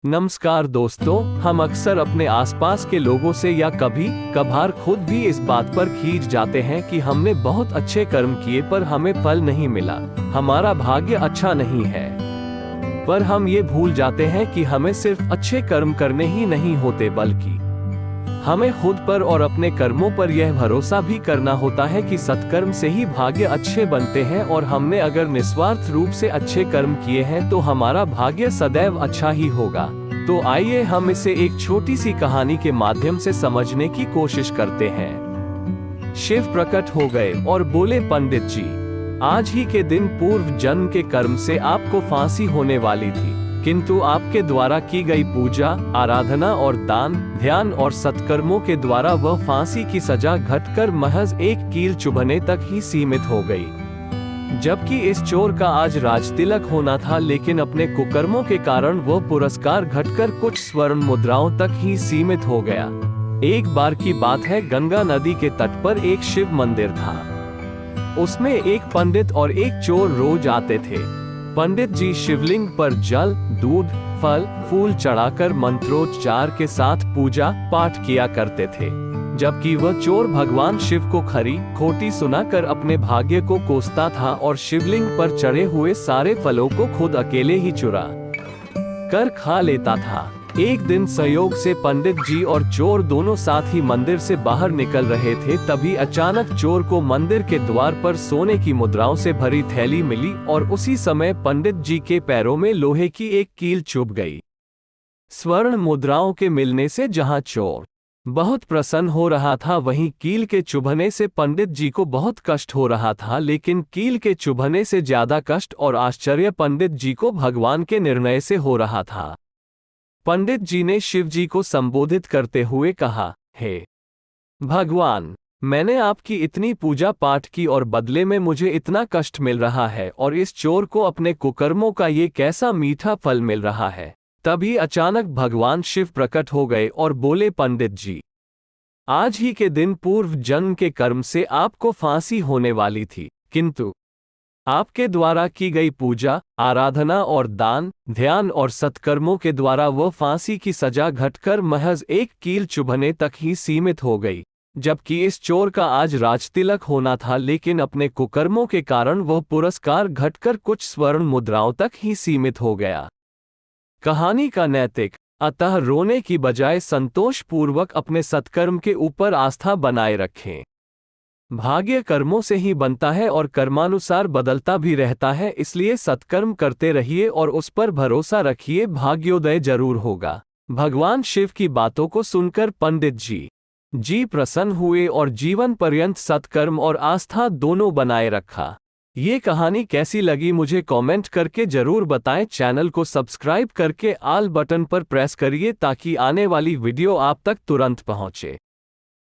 नमस्कार दोस्तों, हम अक्सर अपने आसपास के लोगों से या कभी कभार खुद भी इस बात पर खींच जाते हैं कि हमने बहुत अच्छे कर्म किए पर हमें फल नहीं मिला, हमारा भाग्य अच्छा नहीं है। पर हम ये भूल जाते हैं कि हमें सिर्फ अच्छे कर्म करने ही नहीं होते, बल्कि हमें खुद पर और अपने कर्मों पर यह भरोसा भी करना होता है कि सत्कर्म से ही भाग्य अच्छे बनते हैं, और हमने अगर निस्वार्थ रूप से अच्छे कर्म किए हैं तो हमारा भाग्य सदैव अच्छा ही होगा। तो आइए हम इसे एक छोटी सी कहानी के माध्यम से समझने की कोशिश करते हैं। शिव प्रकट हो गए और बोले, पंडित जी, आज ही के दिन पूर्व जन्म के कर्म से आपको फांसी होने वाली थी, किंतु आपके द्वारा की गई पूजा, आराधना और दान, ध्यान और सत्कर्मों के द्वारा वह फांसी की सजा घटकर महज एक कील चुभने तक ही सीमित हो गई। जबकि इस चोर का आज राजतिलक होना था, लेकिन अपने कुकर्मों के कारण वह पुरस्कार घटकर कुछ स्वर्ण मुद्राओं तक ही सीमित हो गया। एक बार की बात है, गंगा नदी के तट पर एक शिव मंदिर था। उसमें एक पंडित और एक चोर रोज आते थे। पंडित जी शिवलिंग पर जल, दूध, फल, फूल चढ़ाकर मंत्रोच्चार के साथ पूजा पाठ किया करते थे, जबकि वह चोर भगवान शिव को खरी खोटी सुनाकर अपने भाग्य को कोसता था और शिवलिंग पर चढ़े हुए सारे फलों को खुद अकेले ही चुरा कर खा लेता था। एक दिन संयोग से पंडित जी और चोर दोनों साथ ही मंदिर से बाहर निकल रहे थे। तभी अचानक चोर को मंदिर के द्वार पर सोने की मुद्राओं से भरी थैली मिली, और उसी समय पंडित जी के पैरों में लोहे की एक कील चुभ गई। स्वर्ण मुद्राओं के मिलने से जहां चोर बहुत प्रसन्न हो रहा था, वहीं कील के चुभने से पंडित जी को बहुत कष्ट हो रहा था। लेकिन कील के चुभने से ज्यादा कष्ट और आश्चर्य पंडित जी को भगवान के निर्णय से हो रहा था। पंडित जी ने शिव जी को संबोधित करते हुए कहा, हे भगवान, मैंने आपकी इतनी पूजा पाठ की और बदले में मुझे इतना कष्ट मिल रहा है, और इस चोर को अपने कुकर्मों का ये कैसा मीठा फल मिल रहा है। तभी अचानक भगवान शिव प्रकट हो गए और बोले, पंडित जी, आज ही के दिन पूर्व जन्म के कर्म से आपको फांसी होने वाली थी, किंतु आपके द्वारा की गई पूजा, आराधना और दान, ध्यान और सत्कर्मों के द्वारा वह फांसी की सजा घटकर महज एक कील चुभने तक ही सीमित हो गई। जबकि इस चोर का आज राजतिलक होना था, लेकिन अपने कुकर्मों के कारण वह पुरस्कार घटकर कुछ स्वर्ण मुद्राओं तक ही सीमित हो गया। कहानी का नैतिक, अतः रोने की बजाय संतोषपूर्वक अपने सत्कर्म के ऊपर आस्था बनाए रखें। भाग्य कर्मों से ही बनता है और कर्मानुसार बदलता भी रहता है, इसलिए सत्कर्म करते रहिए और उस पर भरोसा रखिए, भाग्योदय जरूर होगा। भगवान शिव की बातों को सुनकर पंडित जी प्रसन्न हुए और जीवन पर्यंत सत्कर्म और आस्था दोनों बनाए रखा। ये कहानी कैसी लगी मुझे कमेंट करके जरूर बताएं। चैनल को सब्सक्राइब करके ऑल बटन पर प्रेस करिए ताकि आने वाली वीडियो आप तक तुरंत पहुंचे।